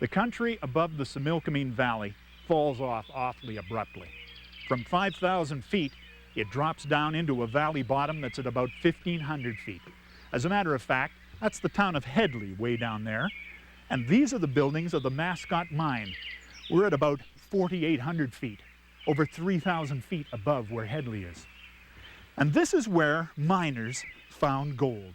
The country above the Similkameen Valley falls off awfully abruptly. From 5,000 feet, it drops down into a valley bottom that's at about 1,500 feet. As a matter of fact, that's the town of Headley way down there. And these are the buildings of the Masscot Mine. We're at about 4,800 feet, over 3,000 feet above where Headley is. And this is where miners found gold.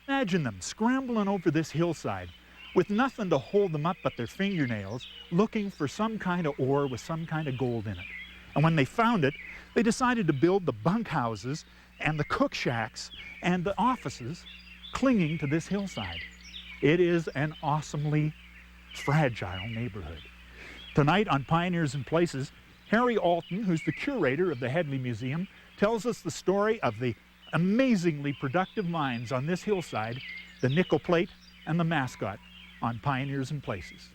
Imagine them scrambling over this hillside with nothing to hold them up but their fingernails, looking for some kind of ore with some kind of gold in it. And when they found it, they decided to build the bunkhouses and the cook shacks and the offices clinging to this hillside. It is an awesomely fragile neighborhood. Tonight on Pioneers and Places, Harry Alton, who's the curator of the Headley Museum, tells us the story of the amazingly productive mines on this hillside, the Nickel Plate and the Masscot, on Pioneers and Places.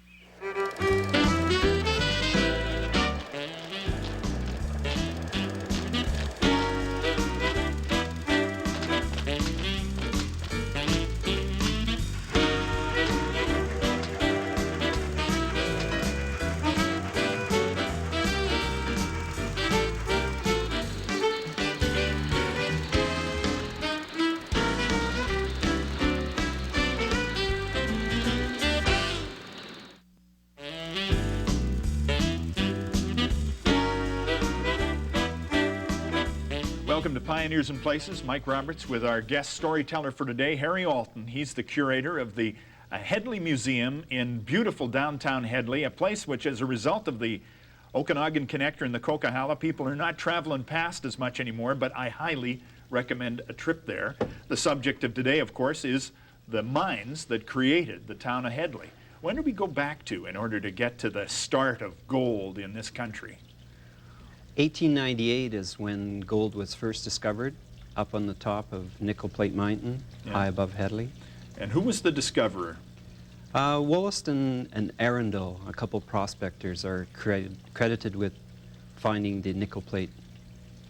Welcome to Pioneers and Places. Mike Roberts with our guest storyteller for today, Harry Alton. He's the curator of the Headley Museum in beautiful downtown Headley, a place which, as a result of the Okanagan Connector and the Coquihalla, people are not traveling past as much anymore, but I highly recommend a trip there. The subject of today, of course, is the mines that created the town of Headley. When do we go back to in order to get to the start of gold in this country? 1898 is when gold was first discovered up on the top of Nickel Plate Mountain, high above Headley. And who was the discoverer? Wollaston and Arundel, a couple prospectors, are credited with finding the nickel plate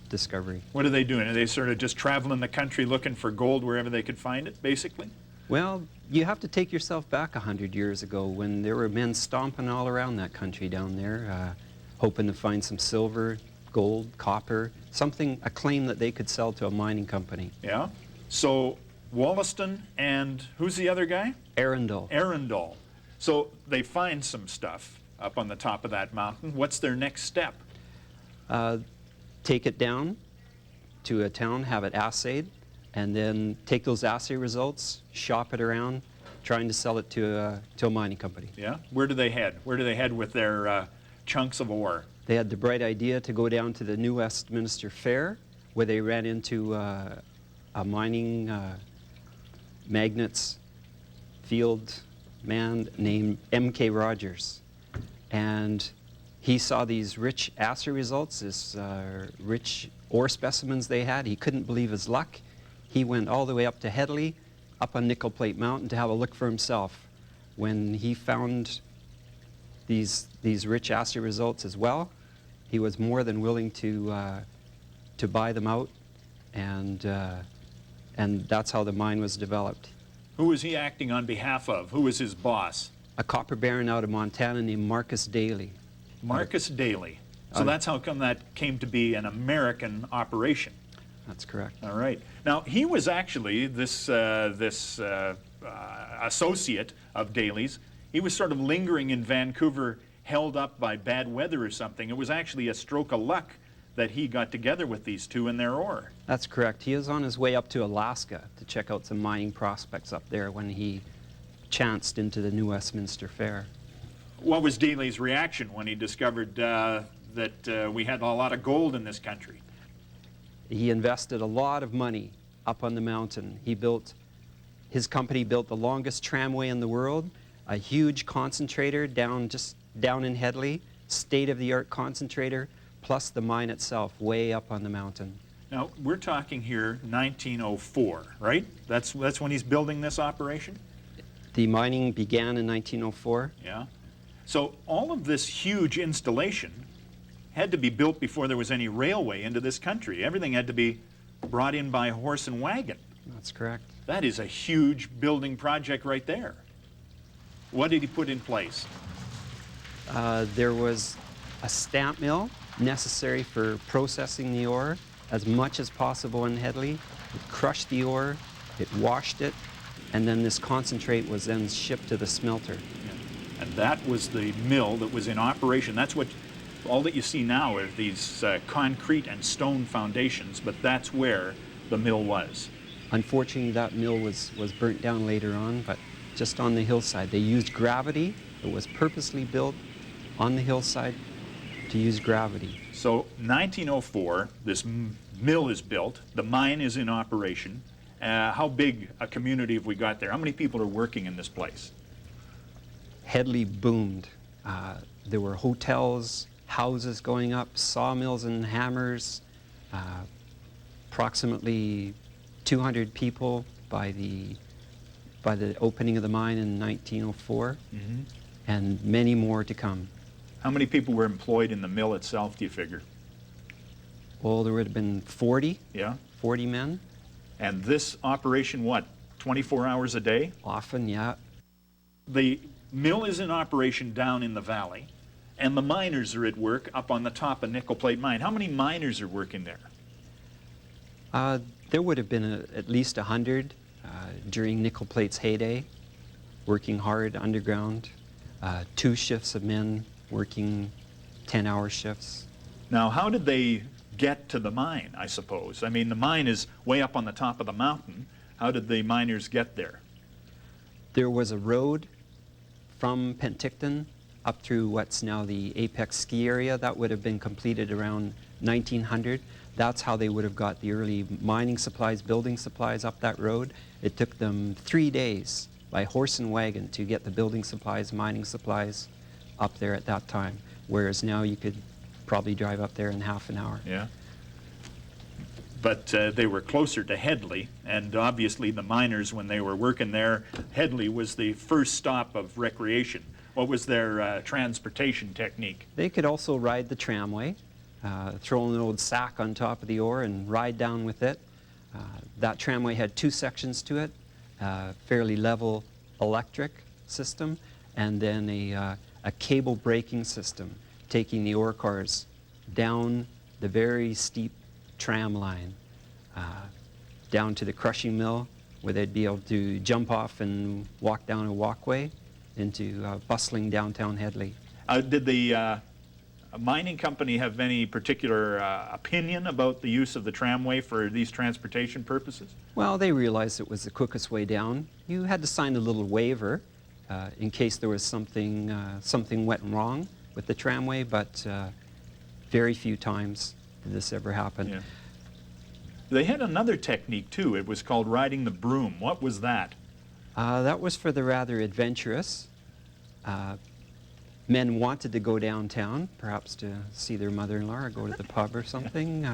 discovery. What are they doing? Are they sort of just traveling the country looking for gold wherever they could find it, basically? Well, you have to take yourself back 100 years ago when there were men stomping all around that country down there, hoping to find some silver, gold, copper, something, a claim that they could sell to a mining company. Yeah. So Wollaston and who's the other guy? Arundel. Arundel. So they find some stuff up on the top of that mountain. What's their next step? Take it down to a town, have it assayed, and then take those assay results, shop it around, trying to sell it to a mining company. Yeah. Where do they head? Where do they head with their chunks of ore? They had the bright idea to go down to the New Westminster Fair, where they ran into a mining magnate's field man named M.K. Rogers. And he saw these rich assay results, this rich ore specimens they had. He couldn't believe his luck. He went all the way up to Headley, up on Nickel Plate Mountain, to have a look for himself. When he found these rich assay results as well, he was more than willing to buy them out, and that's how the mine was developed. Who was he acting on behalf of? Who was his boss? A copper baron out of Montana named Marcus Daly. Marcus Daly. So that's how come that came to be an American operation. That's correct. All right. Now, he was actually this associate of Daly's. He was sort of lingering in Vancouver, held up by bad weather or something. It was actually a stroke of luck that he got together with these two and their ore. That's correct. He was on his way up to Alaska to check out some mining prospects up there when he chanced into the New Westminster Fair. What was Daly's reaction when he discovered that we had a lot of gold in this country? He invested a lot of money up on the mountain. His company built the longest tramway in the world, a huge concentrator down in Headley, state-of-the-art concentrator, plus the mine itself way up on the mountain. Now, we're talking here 1904, right? That's when he's building this operation? The mining began in 1904. Yeah. So all of this huge installation had to be built before there was any railway into this country. Everything had to be brought in by horse and wagon. That's correct. That is a huge building project right there. What did he put in place? There was a stamp mill necessary for processing the ore as much as possible in Headley. It crushed the ore, it washed it, and then this concentrate was then shipped to the smelter. Yeah. And that was the mill that was in operation. That's what, all that you see now are these concrete and stone foundations, but that's where the mill was. Unfortunately, that mill was burnt down later on, but just on the hillside. They used gravity. It was purposely built on the hillside to use gravity. So 1904, this mill is built, the mine is in operation. How big a community have we got there? How many people are working in this place? Headley boomed. There were hotels, houses going up, sawmills and hammers, approximately 200 people by the opening of the mine in 1904, and many more to come. How many people were employed in the mill itself, do you figure? Well, there would have been 40, Yeah. 40 men. And this operation, what, 24 hours a day? Often, yeah. The mill is in operation down in the valley, and the miners are at work up on the top of Nickel Plate Mine. How many miners are working there? There would have been at least 100 during Nickel Plate's heyday, working hard underground. 2 shifts of men working 10-hour shifts. Now, how did they get to the mine, I suppose? I mean, the mine is way up on the top of the mountain. How did the miners get there? There was a road from Penticton up through what's now the Apex ski area. That would have been completed around 1900. That's how they would have got the early mining supplies, building supplies up that road. It took them 3 days by horse and wagon to get the building supplies, mining supplies up there at that time, whereas now you could probably drive up there in half an hour. Yeah. But they were closer to Headley, and obviously the miners, when they were working there, Headley was the first stop of recreation. What was their transportation technique? They could also ride the tramway, throw an old sack on top of the ore and ride down with it. That tramway had 2 sections to it, fairly level electric system, and then a cable braking system, taking the ore cars down the very steep tram line, down to the crushing mill, where they'd be able to jump off and walk down a walkway into bustling downtown Headley. Did the mining company have any particular opinion about the use of the tramway for these transportation purposes? Well, they realized it was the quickest way down. You had to sign a little waiver in case there was something went wrong with the tramway, but very few times did this ever happen. Yeah. They had another technique too. It was called riding the broom. What was that? That was for the rather adventurous. Men wanted to go downtown, perhaps to see their mother-in-law or go to the pub or something.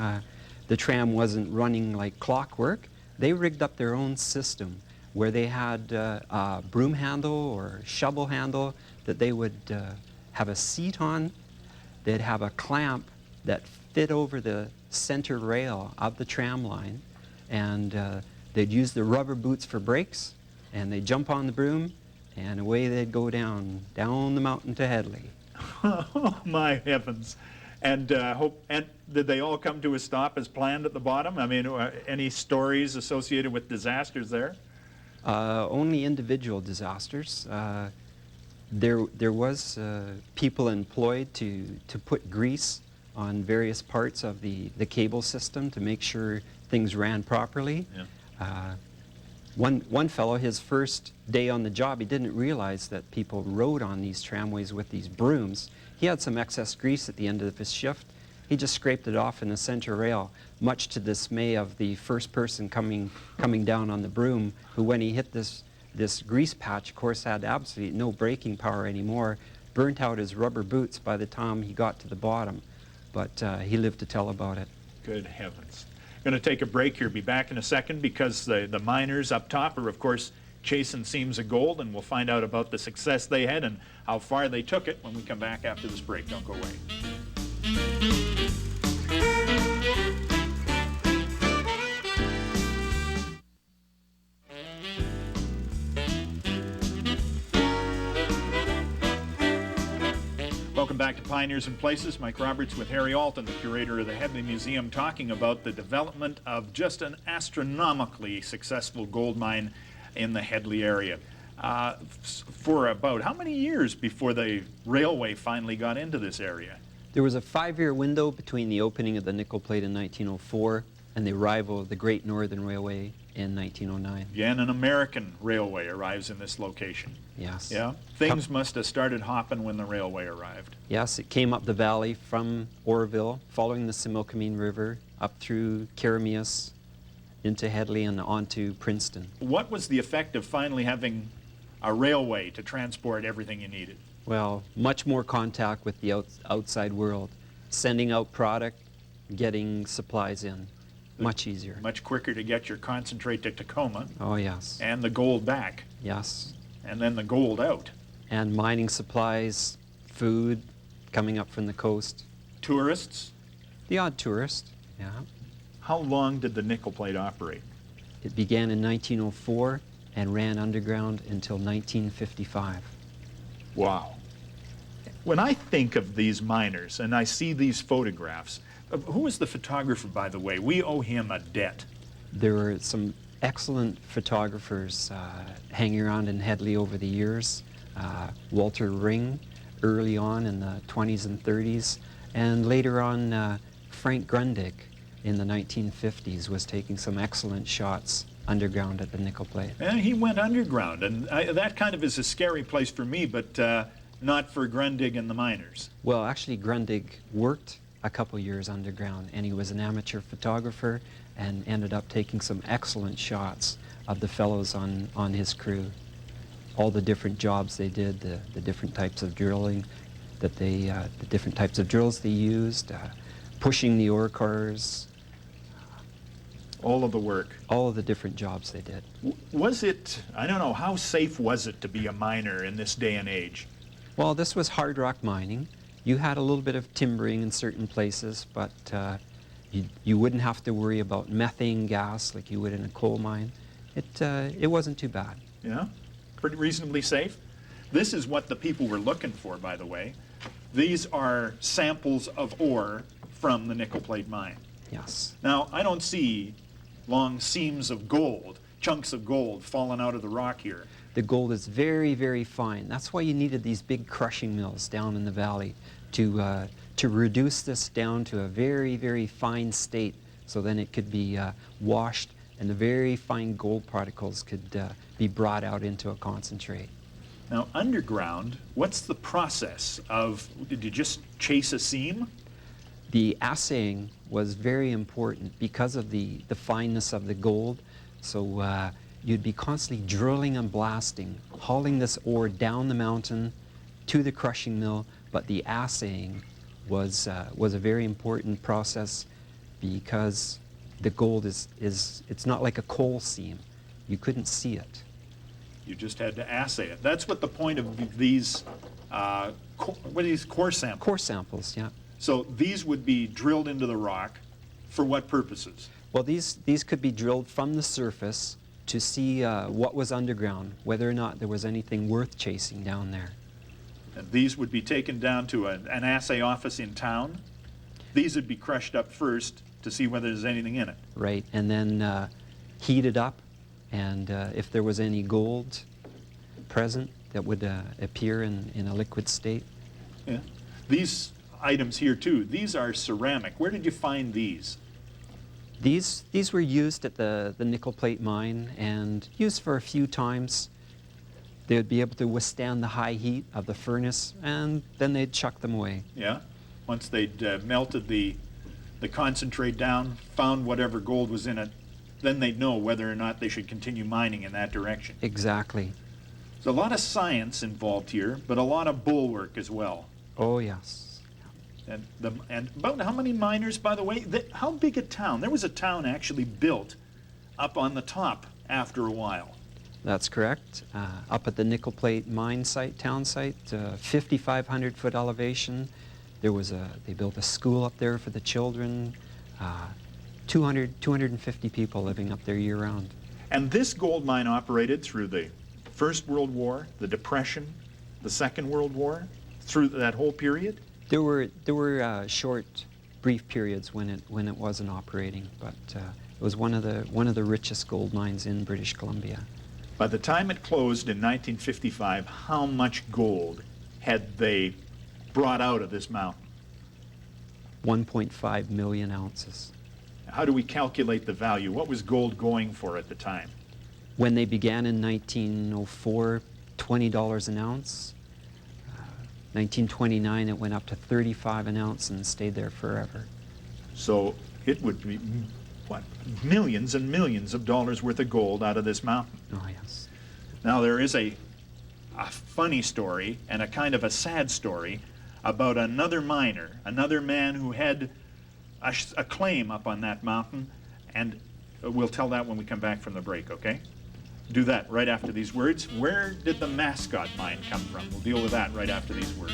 The tram wasn't running like clockwork. They rigged up their own system where they had a broom handle or shovel handle that they would have a seat on. They'd have a clamp that fit over the center rail of the tram line, and they'd use the rubber boots for brakes, and they'd jump on the broom, and away they'd go down the mountain to Headley. Oh my heavens! And did they all come to a stop as planned at the bottom? I mean, any stories associated with disasters there? Only individual disasters. There was people employed to put grease on various parts of the cable system to make sure things ran properly. Yeah. One fellow, his first day on the job, he didn't realize that people rode on these tramways with these brooms. He had some excess grease at the end of his shift. He just scraped it off in the center rail, much to the dismay of the first person coming down on the broom, who, when he hit this grease patch, of course, had absolutely no braking power anymore, burnt out his rubber boots by the time he got to the bottom. But he lived to tell about it. Good heavens. Going to take a break here. Be back in a second, because the miners up top are, of course, chasing seams of gold, and we'll find out about the success they had and how far they took it when we come back after this break. Don't go away. Welcome back to Pioneers and Places. Mike Roberts with Harry Alton, the curator of the Headley Museum, talking about the development of just an astronomically successful gold mine in the Headley area. For about how many years before the railway finally got into this area? There was a 5-year window between the opening of the nickel plate in 1904 and the arrival of the Great Northern Railway in 1909. Again, an American railway arrives in this location. Yes. Yeah? Things must have started hopping when the railway arrived. Yes, it came up the valley from Oroville, following the Similkameen River, up through Karameas, into Headley and on to Princeton. What was the effect of finally having a railway to transport everything you needed? Well, much more contact with the outside world, sending out product, getting supplies in, much easier. Much quicker to get your concentrate to Tacoma. Oh, yes. And the gold back. Yes. And then the gold out. And mining supplies, food coming up from the coast. Tourists? The odd tourist, yeah. How long did the nickel plate operate? It began in 1904 and ran underground until 1955. Wow. When I think of these miners and I see these photographs, who was the photographer, by the way? We owe him a debt. There were some excellent photographers hanging around in Headley over the years. Walter Ring, early on in the 20s and 30s, and later on Frank Grundig in the 1950s was taking some excellent shots underground at the nickel plate. And he went underground, and that kind of is a scary place for me, but not for Grundig and the miners. Well, actually, Grundig worked a couple years underground, and he was an amateur photographer and ended up taking some excellent shots of the fellows on his crew. All the different jobs they did, the different types of drilling that the different types of drills they used, pushing the ore cars. All of the work. All of the different jobs they did. Was it, I don't know, how safe was it to be a miner in this day and age? Well, this was hard rock mining. You had a little bit of timbering in certain places, but you wouldn't have to worry about methane gas like you would in a coal mine. It wasn't too bad. Yeah? Pretty reasonably safe? This is what the people were looking for, by the way. These are samples of ore from the nickel plate mine. Yes. Now, I don't see long seams of gold, chunks of gold falling out of the rock here. The gold is very, very fine. That's why you needed these big crushing mills down in the valley to reduce this down to a very, very fine state, so then it could be washed and the very fine gold particles could be brought out into a concentrate. Now, underground, what's the process of, did you just chase a seam? The assaying was very important because of the fineness of the gold. So you'd be constantly drilling and blasting, hauling this ore down the mountain to the crushing mill, but the assaying was a very important process because the gold it's not like a coal seam. You couldn't see it. You just had to assay it. That's what the point of these, what are these, core samples? Core samples, yeah. So these would be drilled into the rock for what purposes? Well, these could be drilled from the surface to see what was underground, whether or not there was anything worth chasing down there. And these would be taken down to an assay office in town. These would be crushed up first to see whether there's anything in it. Right, and then heated up, and if there was any gold present that would appear in a liquid state. Yeah. These items here too, these are ceramic. Where did you find these? These were used at the nickel plate mine and used for a few times. They would be able to withstand the high heat of the furnace, and then they'd chuck them away. Yeah. Once they'd melted the concentrate down, found whatever gold was in it, then they'd know whether or not they should continue mining in that direction. Exactly. There's a lot of science involved here, but a lot of bull work as well. Oh, yes. And about how many miners, by the way? How big a town? There was a town actually built up on the top after a while. That's correct. Up at the nickel plate mine site, town site, 5,500 foot elevation. They built a school up there for the children. 250 people living up there year round. And this gold mine operated through the First World War, the Depression, the Second World War. through that whole period? There were short, brief periods when it wasn't operating, but it was one of the richest gold mines in British Columbia. By the time it closed in 1955, how much gold had they brought out of this mountain? 1.5 million ounces. How do we calculate the value? What was gold going for at the time? When they began in 1904, $20 an ounce. 1929, it went up to 35 an ounce and stayed there forever. So it would be, what, millions and millions of dollars worth of gold out of this mountain. Oh, yes. Now, there is a funny story and a kind of a sad story about another miner, another man who had a claim up on that mountain, and we'll tell that when we come back from the break, okay? Do that right after these words. Where did the Masscot Mine come from? We'll deal with that right after these words.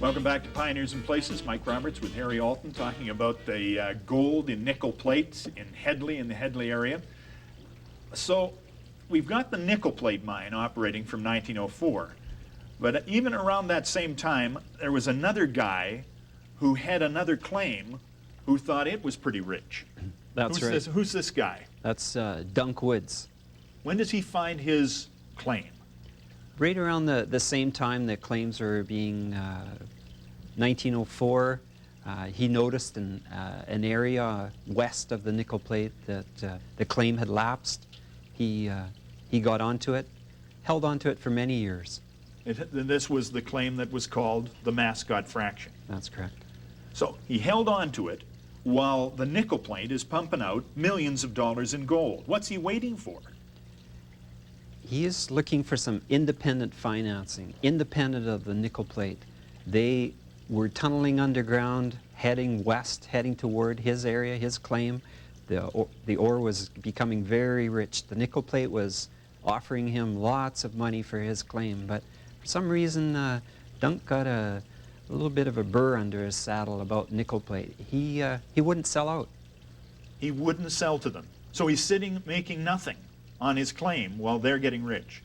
Welcome back to Pioneers and Places. Mike Roberts with Harry Alton talking about the gold in nickel plate in Hedley, in the Hedley area. So we've got the nickel plate mine operating from 1904, but even around that same time, there was another guy who had another claim who thought it was pretty rich. That's right. Who's this guy? That's Dunk Woods. When does he find his claim? Right around the same time that claims were being 1904, he noticed an area west of the nickel plate that the claim had lapsed. He got onto it, held onto it for many years. This was the claim that was called the Masscot fraction. That's correct. So he held on to it while the nickel plate is pumping out millions of dollars in gold. What's he waiting for? He is looking for some independent financing, independent of the nickel plate. They were tunneling underground, heading west, heading toward his area, his claim. The ore was becoming very rich. The nickel plate was offering him lots of money for his claim, but for some reason, Dunk got a little bit of a burr under his saddle about nickel plate. He wouldn't sell out. He wouldn't sell to them. So he's sitting making nothing on his claim while they're getting rich.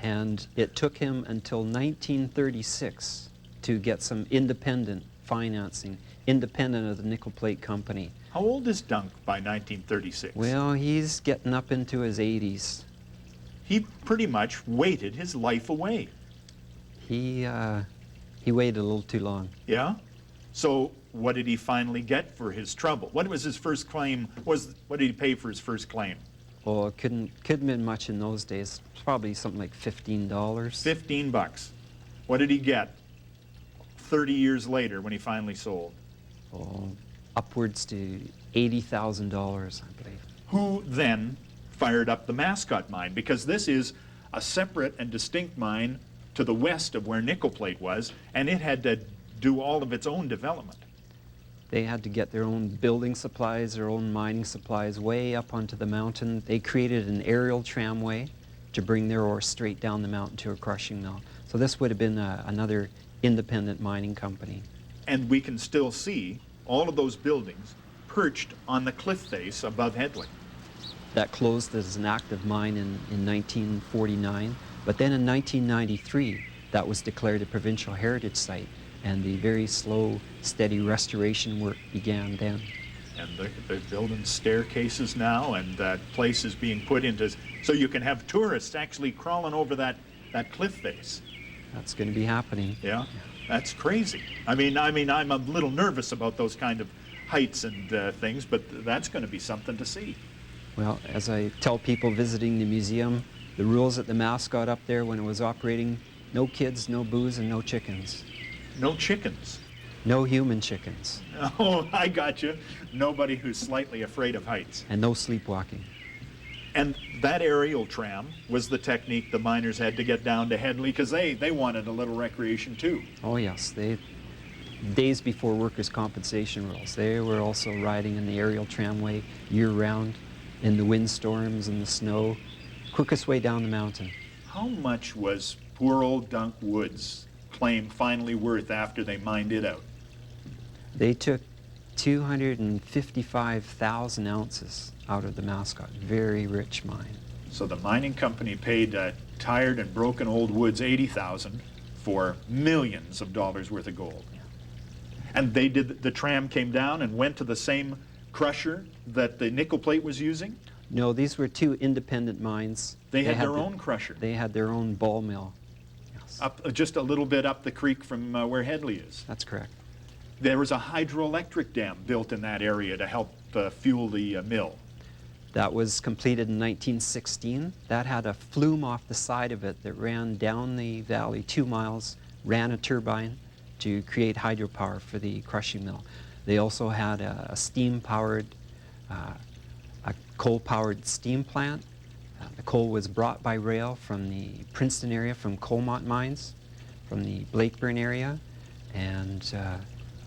And it took him until 1936 to get some independent financing, independent of the nickel plate company. How old is Dunk by 1936? Well, he's getting up into his 80s. He pretty much waited his life away. He waited a little too long. Yeah? So what did he finally get for his trouble? What was his first claim? What did he pay for his first claim? Oh, it couldn't have been much in those days. Probably something like $15. $15. What did he get 30 years later when he finally sold? Oh, upwards to $80,000, I believe. Who then fired up the Masscot Mine? Because this is a separate and distinct mine to the west of where nickel plate was, and it had to do all of its own development. They had to get their own building supplies, their own mining supplies way up onto the mountain. They created an aerial tramway to bring their ore straight down the mountain to a crushing mill. So this would have been another independent mining company. And we can still see all of those buildings perched on the cliff face above Hedley. That closed as an active mine in 1949, but then in 1993, that was declared a provincial heritage site, and the very slow, steady restoration work began then. And they're building staircases now, and that place is being put into, so you can have tourists actually crawling over that cliff face. That's going to be happening. Yeah, that's crazy. I mean, I'm a little nervous about those kind of heights and things, but that's going to be something to see. Well, as I tell people visiting the museum, the rules at the Masscot up there when it was operating, no kids, no booze, and no chickens. No chickens. No human chickens. Oh, I got you. Nobody who's slightly afraid of heights. And no sleepwalking. And that aerial tram was the technique the miners had to get down to Hedley, because they wanted a little recreation too. Oh yes, days before workers' compensation rules, they were also riding in the aerial tramway year-round in the windstorms and the snow, quickest way down the mountain. How much was poor old Dunk Woods' claim finally worth after they mined it out? They took 255,000 ounces out of the Masscot. Very rich mine. So the mining company paid tired and broken old woods $80,000 for millions of dollars worth of gold. Yeah. And they did, the tram came down and went to the same crusher that the nickel plate was using? No, these were two independent mines. They had their own crusher? They had their own ball mill. Yes. Up, just a little bit up the creek from where Headley is. That's correct. There was a hydroelectric dam built in that area to help fuel the mill. That was completed in 1916. That had a flume off the side of it that ran down the valley 2 miles, ran a turbine to create hydropower for the crushing mill. They also had a steam-powered, a coal-powered steam plant. The coal was brought by rail from the Princeton area, from Colmont mines, from the Blakeburn area, and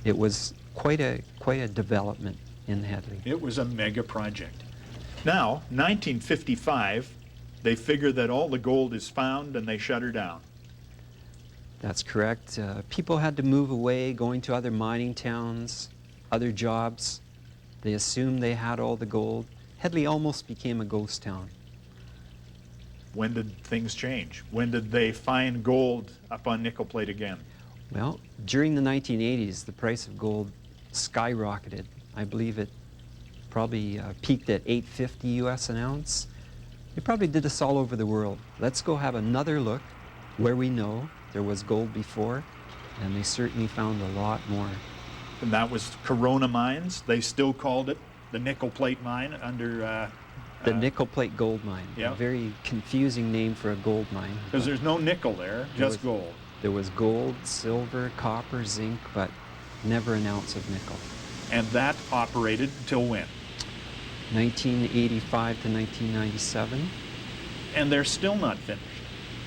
it was quite a development in Headley. It was a mega project. Now, 1955, they figure that all the gold is found and they shut her down. That's correct. People had to move away, going to other mining towns, other jobs. They assumed they had all the gold. Headley almost became a ghost town. When did things change? When did they find gold up on nickel plate again? Well, during the 1980s, the price of gold skyrocketed. I believe it probably peaked at $850 US an ounce. They probably did this all over the world. Let's go have another look where we know there was gold before, and they certainly found a lot more. And that was Corona Mines. They still called it the nickel plate mine under... the nickel plate gold mine. Yeah. A very confusing name for a gold mine. Because there's no nickel there, just gold. There was gold, silver, copper, zinc, but never an ounce of nickel. And that operated until when? 1985 to 1997. And they're still not finished.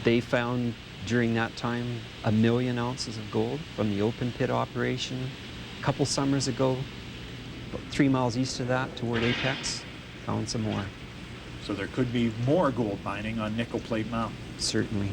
They found during that time 1 million ounces of gold from the open pit operation. A couple summers ago, about 3 miles east of that, toward Apex, found some more. So there could be more gold mining on Nickel Plate Mountain. Certainly.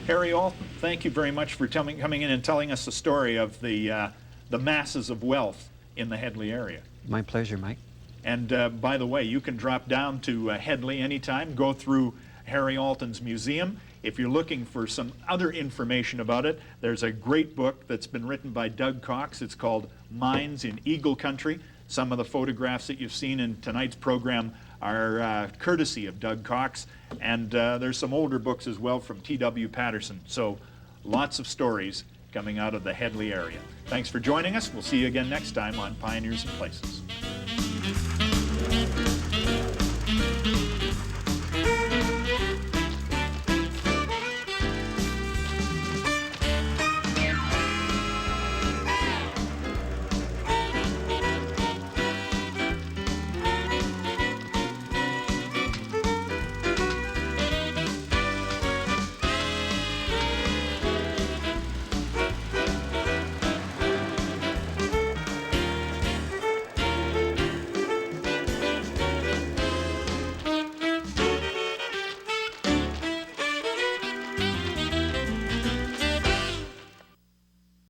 Harry Alton, thank you very much for coming in and telling us the story of the masses of wealth in the Headley area. My pleasure, Mike. And by the way, you can drop down to Headley anytime, go through Harry Alton's museum. If you're looking for some other information about it, there's a great book that's been written by Doug Cox. It's called Mines in Eagle Country. Some of the photographs that you've seen in tonight's program are courtesy of Doug Cox. And there's some older books as well from T.W. Patterson. So lots of stories coming out of the Headley area. Thanks for joining us. We'll see you again next time on Pioneers and Places.